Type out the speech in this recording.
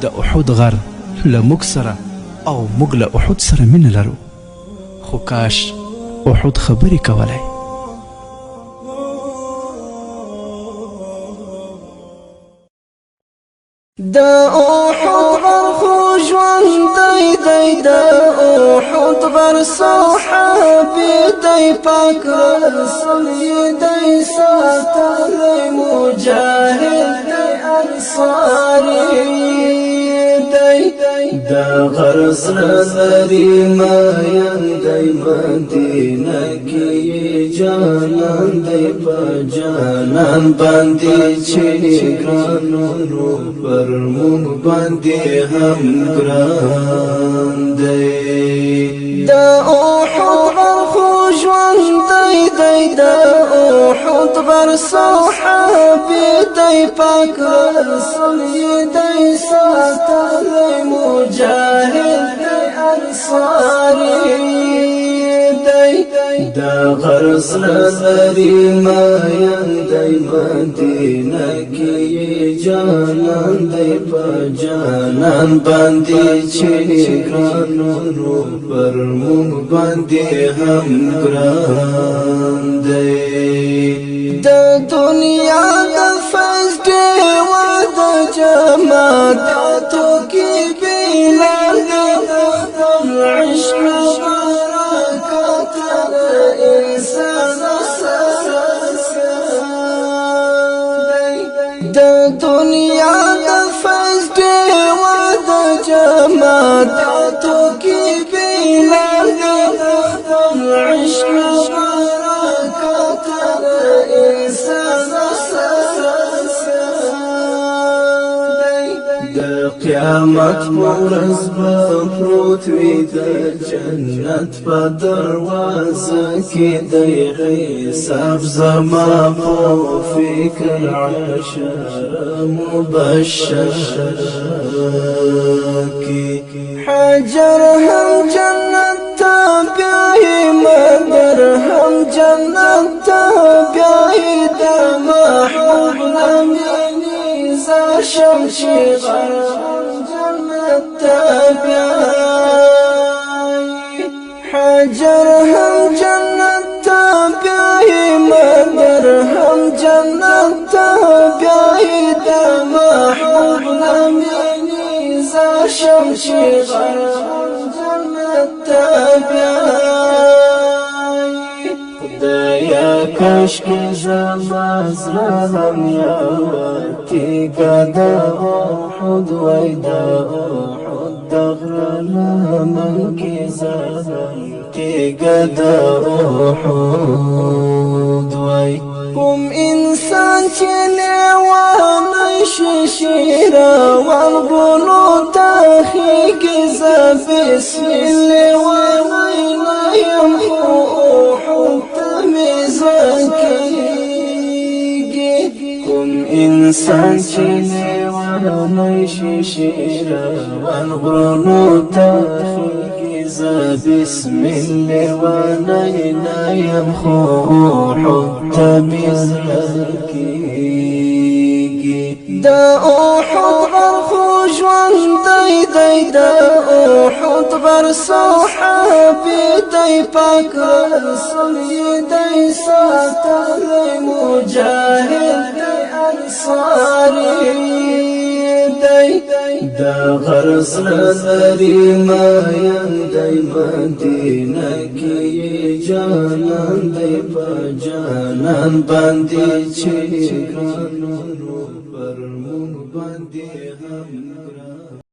د احد غر له موږ سره او موږ له احد سره مینه لرو، خو کاش احد خبرې کولای. د احد غر خو ژوندی دی، د احد غر صحابي دی، پاک رسول یې دی ساتلی، مجاهد دی انصاري دی. د غر زړه لري مین دی، مدینه کې جانان دی، په جانان باندې چې ګرانو پر مونږ باندې هم ګران دی. د احد غر خو ژوندی دی، د احد غر صحابي دی، پاک رسول یې دی ساتلی، مجاهد دی انصاري دی. د غر زړه لري مین دی، مدینه کې جانان دی، په جانان باندې چې ګرانو پر مونږ باندې هم ګران دی. د دنیا د فیض ډیوه د جماداتو کې بلال دی، عشق برکات انسان د دنیا د فیض ډیوه د جماداتو کې بلال دی، عشق برکات انسان د قیامت ورځ به پروت وي د جنت په دروازه کې، د حساب زما په فکر عشر مبشر کې. حجر هم جنت ته بیایي، مدر هم جنت ته بیایي، د محبوب نمینی شمشي غر جنت تابعي. حجر هم جنت تابعي، مدر هم جنت تابعي، د محبوب نمینی شمشي غر جنت تابعي. خدایا کاشکې زما زړه هم یوه د احد وای، د احد د غره لمن کې زغم تیګه د احد وای. کوم انسان چې لیوانی شي شیروان غرونو ته خیږي، زه بسم الله وینا یم، خو احد ته مې زړه کېږي. کوم انسان چې لیوانی شي شیروان غرونو ته خیږي، زه بسم الله وینا یم، خو احد ته مې زړه کېږي. د احد غر خو ژوندی دی، د احد غر صحابي دی، پاک رسول یې دی ساتلی، مجاهد دی انصاري دی. د غر زړه لري مین دی، مدینه کې جانان دی، په جانان باندې چې ګرانو پر مونږ باندې هم